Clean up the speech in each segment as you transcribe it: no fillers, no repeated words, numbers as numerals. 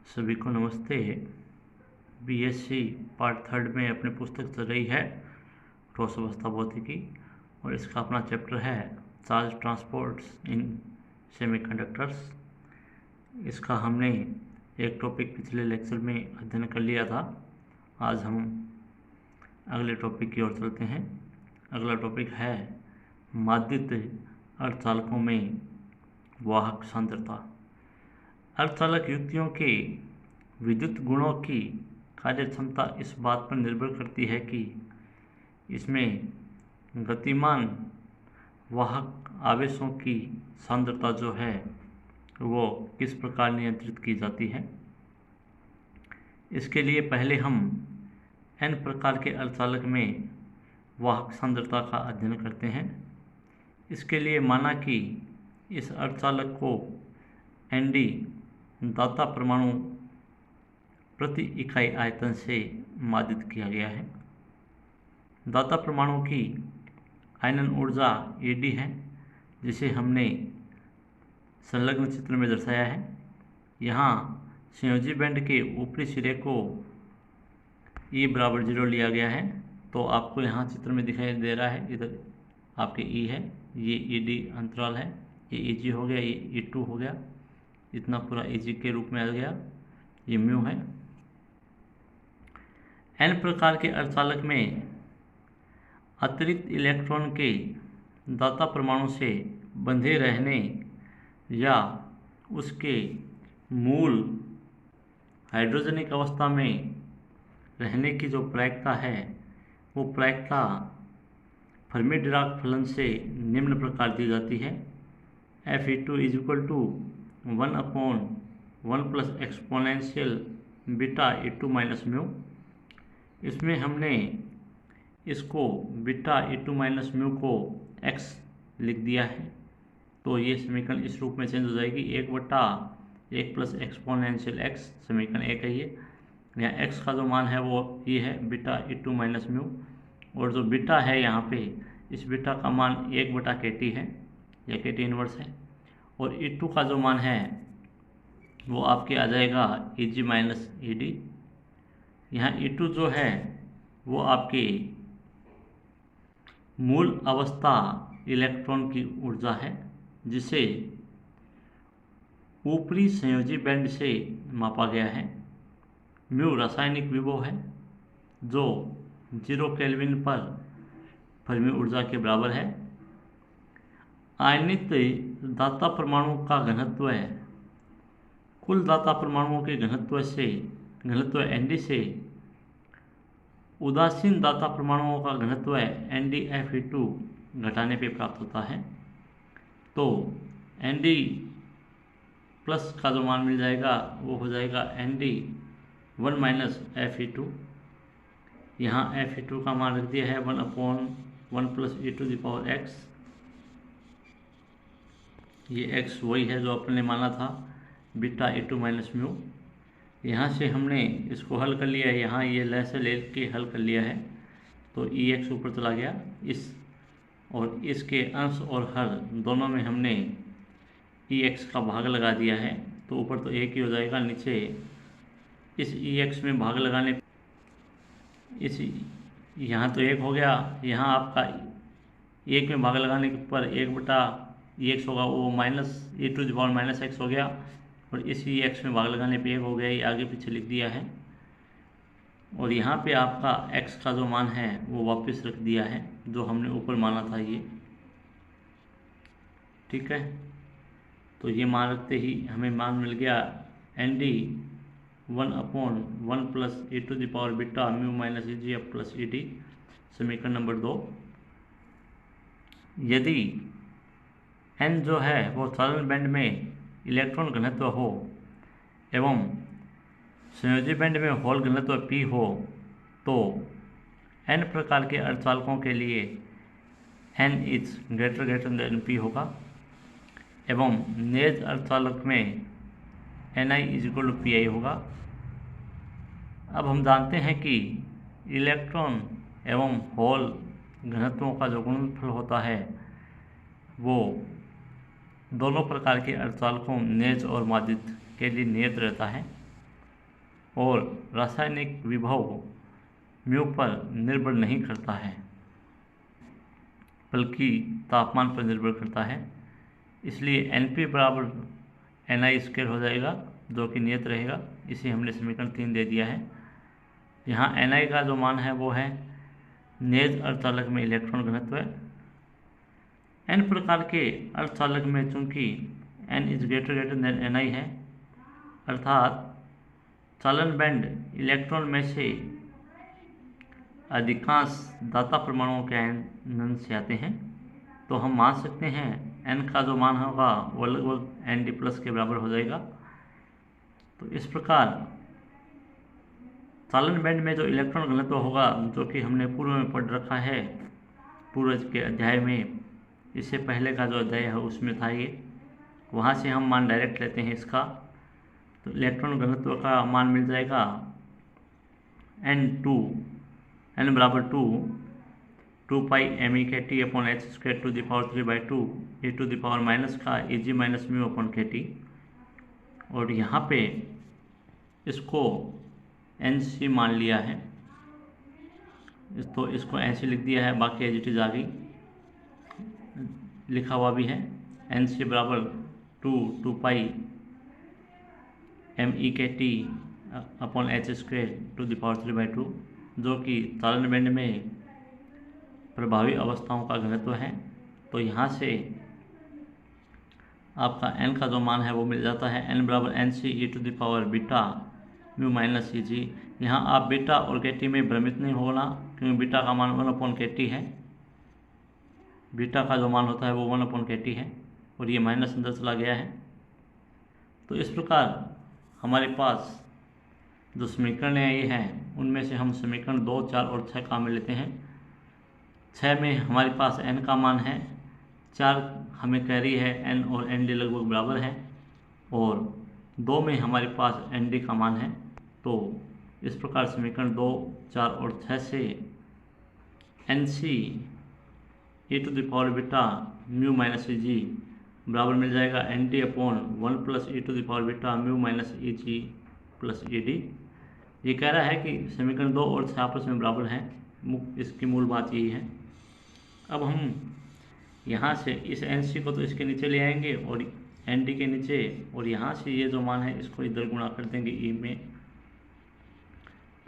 सभी को नमस्ते। बीएससी पार्ट थर्ड में अपनी पुस्तक चल रही है ठोस अवस्था भौतिकी और इसका अपना चैप्टर है चार्ज ट्रांसपोर्ट्स इन सेमीकंडक्टर्स। इसका हमने एक टॉपिक पिछले लेक्चर में अध्ययन कर लिया था। आज हम अगले टॉपिक की ओर चलते हैं। अगला टॉपिक है माध्यित अर्धचालकों में वाहक सांद्रता। अर्धचालक युक्तियों के विद्युत गुणों की कार्यक्षमता इस बात पर निर्भर करती है कि इसमें गतिमान वाहक आवेशों की सांद्रता जो है वो किस प्रकार नियंत्रित की जाती है। इसके लिए पहले हम n प्रकार के अर्धचालक में वाहक सांद्रता का अध्ययन करते हैं। इसके लिए माना कि इस अर्धचालक को Nd दाता परमाणु प्रति इकाई आयतन से मादित किया गया है। दाता परमाणु की आयनन ऊर्जा Ed है, जिसे हमने संलग्न चित्र में दर्शाया है। यहाँ संयोजी बैंड के ऊपरी सिरे को E बराबर 0 लिया गया है, तो आपको यहाँ चित्र में दिखाई दे रहा है। इधर आपके E है, ये Ed अंतराल है, ये Eg हो गया, ये E2 हो गया, इतना पूरा Eg के रूप में आ गया, ये म्यू है। n प्रकार के अर्धचालक में अतिरिक्त इलेक्ट्रॉन के दाता परमाणु से बंधे रहने या उसके मूल हाइड्रोजनिक अवस्था में रहने की जो प्रायिकता है वो प्रायिकता फर्मी डिराक फलन से निम्न प्रकार दी जाती है। Fe2 = 1/1 plus exponential beta E2 minus mu. इसमें हमने इसको बीटा E2 माइनस म्यू को x लिख दिया है, तो ये समीकरण इस रूप में चेंज हो जाएगी। 1/1 प्लस एक्सपोनेंशियल x, समीकरण एक है ये। यहाँ x का जो मान है वो ये है बीटा E2 माइनस म्यू, और जो बीटा है यहाँ पे इस बीटा का मान 1/kT है, या kT इनवर्स है। और E2 का जो मान है वो आपके आ जाएगा Eg माइनस Ed। यहाँ E2 जो है वो आपकी मूल अवस्था इलेक्ट्रॉन की ऊर्जा है, जिसे ऊपरी संयोजी बैंड से मापा गया है। म्यू रासायनिक विभव है जो 0 केल्विन पर फर्मी ऊर्जा के बराबर है। आयनित दाता परमाणु का घनत्व कुल दाता परमाणुओं के घनत्व Nd से उदासीन दाता परमाणुओं का घनत्व NdFe2 घटाने पे प्राप्त होता है। तो Nd प्लस का जो मान मिल जाएगा वो हो जाएगा Nd 1 - Fe2। यहाँ Fe2 का मान रख दिया है 1/1 प्लस e⁻x। ये x वही है जो अपने माना था बीटा E2 माइनस म्यू। यहाँ से हमने इसको हल कर लिया है, यहाँ ये ले से ले के हल कर लिया है, तो Ex ऊपर चला गया। इस और इसके अंश और हर दोनों में हमने Ex का भाग लगा दिया है, तो ऊपर तो एक ही हो जाएगा। नीचे इस Ex में भाग लगाने इस यहाँ तो एक हो गया, यहाँ आपका एक में भाग लगाने पर 1/Ex होगा, वो माइनस e⁻x हो गया, और इस Ex में भाग लगाने पे एक हो गया, ये आगे पीछे लिख दिया है। और यहाँ पे आपका x का जो मान है वो वापस रख दिया है जो हमने ऊपर माना था ये, ठीक है। तो ये मान रखते ही हमें मान मिल गया Nd 1/1 plus e⁻ beta mu minus Eg plus Ed, समीकरण नंबर 2। यदि n जो है वो चालन बैंड में इलेक्ट्रॉन घनत्व हो एवं संयोजी बैंड में होल घनत्व p हो, तो n प्रकार के अर्धचालकों के लिए n > p होगा, एवं नेज अर्धचालक में Ni = Pi होगा। अब हम जानते हैं कि इलेक्ट्रॉन एवं होल घनत्वों का जो गुणनफल होता है वो दोनों प्रकार के अर्धचालकों नेज और माध्यित के लिए नियत रहता है। और रासायनिक विभव म्यू पर निर्भर नहीं करता है, बल्कि तापमान पर निर्भर करता है। इसलिए Np बराबर Ni² हो जाएगा, जो कि नियत रहेगा। इसे हमने समीकरण 3 दे दिया है। यहाँ Ni का जो मान है वो है नेज अर्धचालक में इलेक्ट्रॉन घनत्व। N प्रकार के अर्धचालक में चूंकि N is greater than Ni है, अर्थात चालन बैंड इलेक्ट्रॉन में से अधिकांश दाता परमाणुओं के आयनन से आते हैं, तो हम मान सकते हैं N का जो मान होगा वो लगभग Nd+ के बराबर हो जाएगा। तो इस प्रकार चालन बैंड में जो इलेक्ट्रॉन घनत्व होगा, जो कि हमने पूर्व में पढ़ रखा है, पूर्व के अध्याय में, इससे पहले का जो अध्याय है उसमें था ये, वहाँ से हम मान डायरेक्ट लेते हैं इसका। तो इलेक्ट्रॉन घनत्व का मान मिल जाएगा N बराबर 2 पाई MEkT/h²⁵ e⁻² का Eg-μ/kT। और यहाँ पे इसको Nc मान लिया है, तो इसको Nc लिख दिया है, बाकी एज इट इज आगे लिखा हुआ भी है। Nc बराबर 2 पाई MEkT/h²⁵, जो कि चालन बैंड में प्रभावी अवस्थाओं का घनत्व है। तो यहाँ से आपका N का जो मान है वो मिल जाता है। N बराबर Nc e⁻β⁻μ-Eg। यहाँ आप बीटा और kT में भ्रमित नहीं होना, क्योंकि बीटा का मान 1/kT है, बीटा का जो मान होता है वो 1/kT है, और ये माइनस अंदर चला गया है। तो इस प्रकार हमारे पास जो समीकरण ये हैं, उनमें से हम समीकरण 2, 4 और 6 काम में लेते हैं। 6 में हमारे पास N का मान है, 4 हमें कैरी है, N और Nd लगभग बराबर है, और 2 में हमारे पास Nd का मान है। तो इस प्रकार समीकरण 2, 4 और 6 से Nc e⁻β⁻μ-Eg बराबर मिल जाएगा Nd/1 e⁻μ-Eg+Ed। ये कह रहा है कि समीकरण 2 और 6 आपस में बराबर हैं, इसकी मूल बात यही है। अब हम यहाँ से इस Nc को तो इसके नीचे ले आएंगे और Nd के नीचे, और यहाँ से ये जो मान है इसको इधर गुणा कर देंगे E में,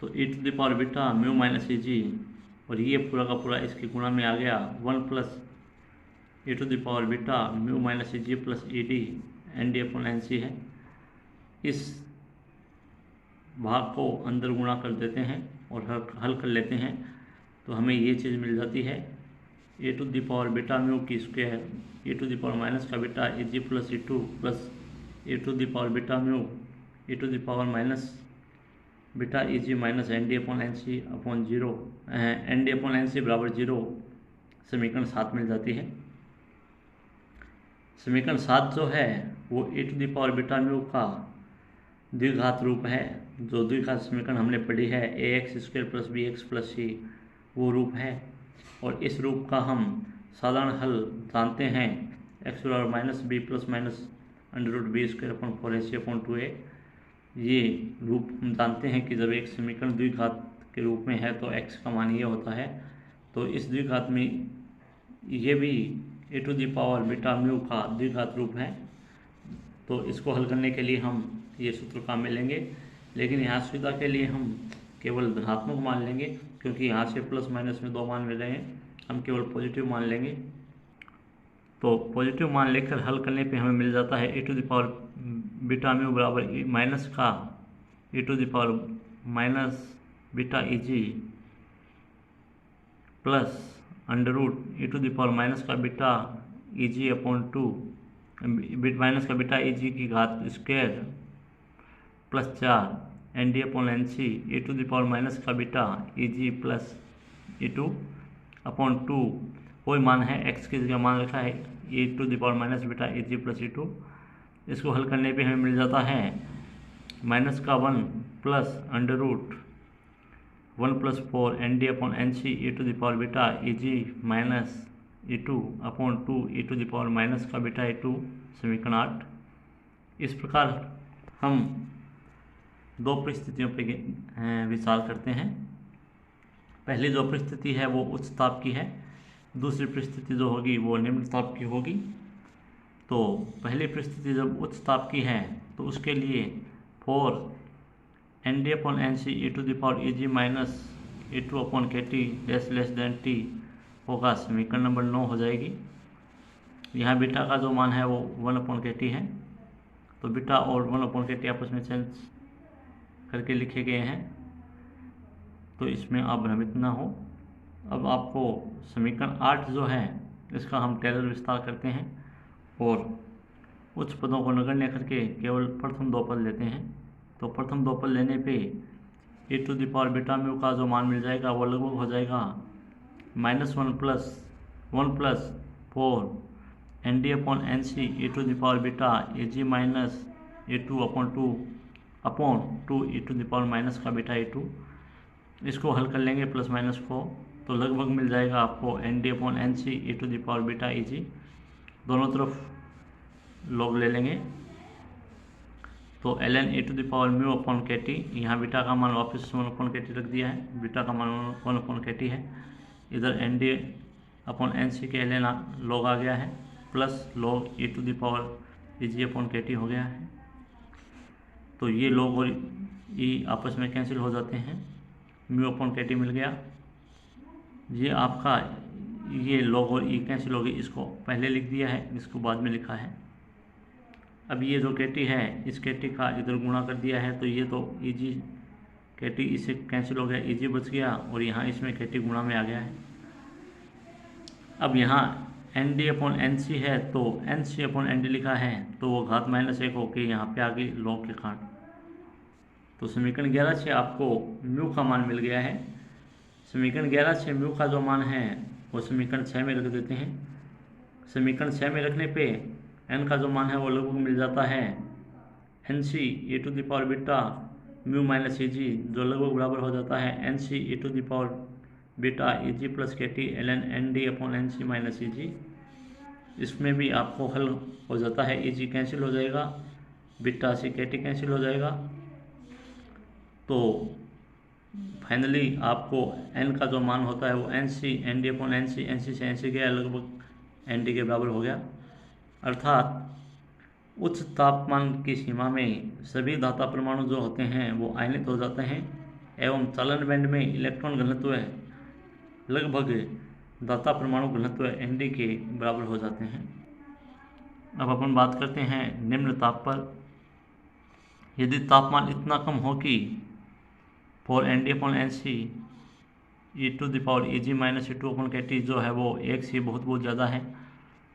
तो e⁻β⁻μ-Eg, और ये पूरा का पूरा इसकी गुणा में आ गया 1 e⁻β⁻μ-Eg+Ed Nd/Nc है। इस भाग को अंदर गुणा कर देते हैं और हल कर लेते हैं, तो हमें ये चीज़ मिल जाती है e⁻β⁻μ² e⁻β⁻μ Eg-Eg-Nd/Nc बराबर 0 समीकरण 7 मिल जाती है। समीकरण 7 जो है वो e⁻β का द्विघात रूप है। जो द्विघात समीकरण हमने पढ़ी है ax² + bx + c, वो रूप है, और इस रूप का हम साधारण हल जानते हैं x⁻ b ± √b²/4ac/2a। ये रूप हम जानते हैं कि जब एक समीकरण द्विघात के रूप में है तो x का मान ये होता है। तो इस द्विघात में ये भी e⁻β का द्विघात रूप है। तो इसको हल करने के लिए हम ये सूत्र काम में लेंगे, लेकिन यहाँ सुविधा के लिए हम केवल धनात्मक मान लेंगे, क्योंकि यहाँ से प्लस माइनस में 2 मान मिल रहे हैं, हम केवल पॉजिटिव मान लेंगे। तो पॉजिटिव मान लेकर हल करने पे हमें मिल जाता है e⁻β बराबर माइनस का e⁻β⁻Eg प्लस √e⁻ β⁻Eg की घात स्क्वायर प्लस 4 Nd/Nc e⁻β⁻Eg+E2/2 कोई मान है, x की जगह मान रखा है e⁻β⁻Eg+E2। इसको हल करने पे हमें मिल जाता है -1 प्लस √1 + 4 Nd/Nc e⁻β⁻E2/2 समीकरण 8। इस प्रकार हम दो परिस्थितियों पे विचार करते हैं। पहली जो परिस्थिति है वो उच्च ताप की है, दूसरी परिस्थिति जो होगी वो निम्न ताप की होगी। तो पहली परिस्थिति जब उच्च ताप की है तो उसके लिए for ND/NC e⁻ minus E2/kT less than T होगा, समीकरण नंबर 9 हो जाएगी। यहाँ बीटा का जो मान है वो 1/kT है, तो बीटा और 1/kT आपस में चेंज करके लिखे गए हैं, तो इसमें आप भ्रमित ना हो। अब आपको समीकरण 8 जो है इसका हम टेलर विस्तार करते हैं और उच्च पदों को नगण्य करके केवल प्रथम दो पद लेते हैं। तो प्रथम दो पद लेने पे e⁻β का जो मान मिल जाएगा वो लगभग हो जाएगा -1 plus 4 ND/NC e⁻β minus E2/2 upon 2 e⁻ का बीटा E2। इसको हल कर लेंगे प्लस माइनस को, तो लगभग मिल जाएगा आपको ND/NC e⁻β दोनों तरफ लॉग ले लेंगे, तो ln e⁻μ/kT। यहाँ बीटा का मान वापस 1/kT रख दिया है, बीटा का मान 1/kT है। इधर ND/NC के ln लॉग आ गया है, प्लस लॉग e⁻kT हो गया है। तो ये लॉग और e आपस में कैंसिल हो जाते हैं, μ/kT मिल गया। ये आपका ये लॉग और e कैंसिल हो गई, इसको पहले लिख दिया है, इसको बाद में लिखा है। अब ये जो kT है इस kT का इधर गुणा कर दिया है, तो ये तो Eg kT इससे कैंसिल हो गया, Eg बच गया और यहाँ इसमें kT गुणा में आ गया है। अब यहाँ ND/NC है तो NC/ND लिखा है, तो वो घात -1 होके यहाँ पे आ गई लॉग के कारण। तो समीकरण 11 से आपको म्यू का मान मिल गया है। समीकरण 11 से म्यू का जो मान है वो समीकरण 6 में रख देते हैं। समीकरण 6 में रखने पे n का जो मान है वो लगभग मिल जाता है NC e⁻β mu minus Eg, जो लगभग बराबर हो जाता है NC e⁻β Eg plus kT ln ND/NC minus Eg। इसमें भी आपको हल हो जाता है, Eg कैंसिल हो जाएगा, बीटा से kT कैंसिल हो जाएगा। तो फाइनली आपको n का जो मान होता है वो NC ND/NC, NC से NC गया, लगभग ND के बराबर हो गया। अर्थात उच्च तापमान की सीमा में सभी धातु परमाणु जो होते हैं वो आयनित हो जाते हैं एवं चालन बैंड में इलेक्ट्रॉन घनत्व लगभग धातु परमाणु घनत्व ND के बराबर हो जाते हैं। अब अपन बात करते हैं निम्न ताप पर। यदि तापमान इतना कम हो कि for ND/NC e⁻ minus E2/kT जो है वो 1 से बहुत ज़्यादा है,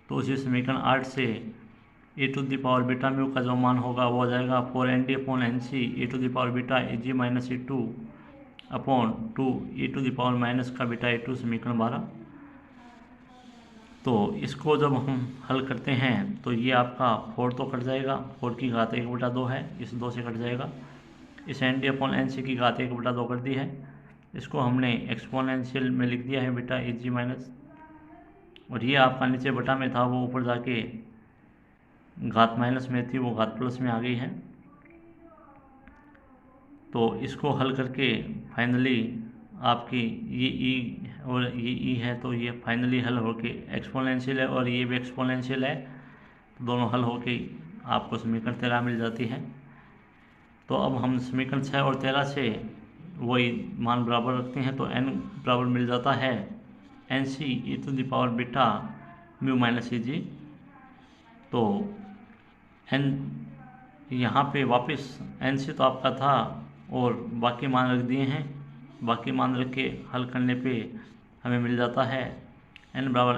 तो उसी समीकरण 8 से e⁻β का जो मान होगा वो हो जाएगा for ND/NC e⁻β minus E2 upon 2 e⁻ का बीटा E2, समीकरण 12। तो इसको जब हम हल करते हैं तो ये आपका 4 तो कट जाएगा, 4 की घात 1/2 है, इस 2 से कट जाएगा। इस ND/NC की घात 1/2 कर दी है, इसको हमने एक्सपोनेंशियल में लिख दिया है बीटा Eg माइनस, और ये आपका नीचे बटा में था वो ऊपर जाके घात माइनस में थी वो घात प्लस में आ गई है। तो इसको हल करके फाइनली आपकी ये E और ये E है, तो ये फाइनली हल होके एक्सपोनेंशियल है और ये भी एक्सपोनेंशियल है, तो दोनों हल होके आपको समीकरण 13 मिल जाती है। तो अब हम समीकरण 6 और 13 से वही मान बराबर रखते हैं, तो n बराबर मिल जाता है NC e⁻β mu minus Eg। तो n यहाँ पे वापस NC तो आपका था और बाकी मान रख दिए हैं, बाकी मान रख के हल करने पे हमें मिल जाता है n बराबर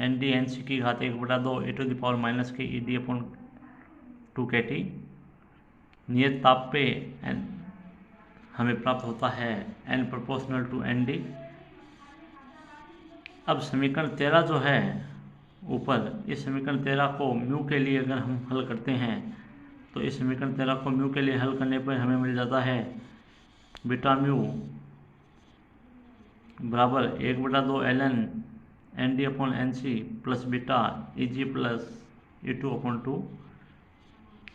ND/NC की घात 1/2 e⁻ माइनस के Ed/2kT। नियत ताप पे n हमें प्राप्त होता है n प्रोपोर्शनल टू ND। अब समीकरण 13 जो है ऊपर, इस समीकरण 13 को म्यू के लिए अगर हम हल करते हैं तो इस समीकरण 13 को म्यू के लिए हल करने पर हमें मिल जाता है बीटा म्यू बराबर 1/2 ln ND/NC plus beta Eg plus E2/2।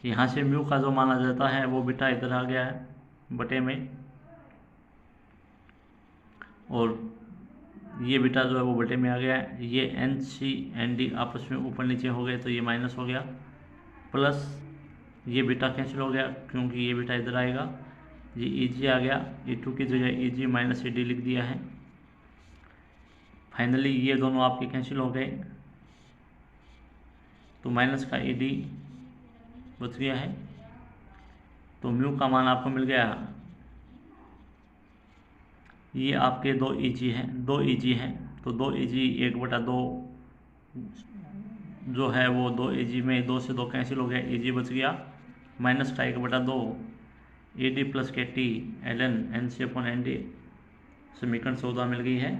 यहाँ से म्यू का जो माना जाता है वो बीटा इधर आ गया है, बटे में, और ये बीटा जो है वो बटे में आ गया है। ये एन सी एन डी आपस में ऊपर नीचे हो गए तो ये माइनस हो गया, प्लस ये बीटा कैंसिल हो गया क्योंकि ये बीटा इधर आएगा, ये ई जी आ गया, ई टू की जगह ई जी माइनस ई डी लिख दिया है। फाइनली ये दोनों आपके कैंसिल हो गए तो माइनस का ई डी बच गया है। तो म्यू का मान आपको मिल गया, ये आपके 2 ई जी हैं, 2 ई जी हैं तो 2 ई जी 1/2 जो है वो 2 ई जी में 2 से 2 कैंसिल हो गया, ई जी बच गया, माइनस का 1/2 A D plus K T L N N C upon N D, समीकरण 14 मिल गई है।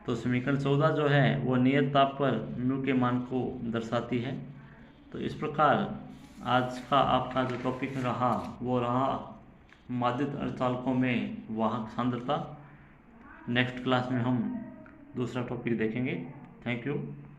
तो समीकरण 14 जो है वो नियत ताप पर म्यू के मान को दर्शाती है। तो इस प्रकार आज का आपका जो टॉपिक रहा वो रहा माध्यित अर्धचालकों में वाहक सांद्रता। नेक्स्ट क्लास में हम दूसरा टॉपिक देखेंगे। Thank you.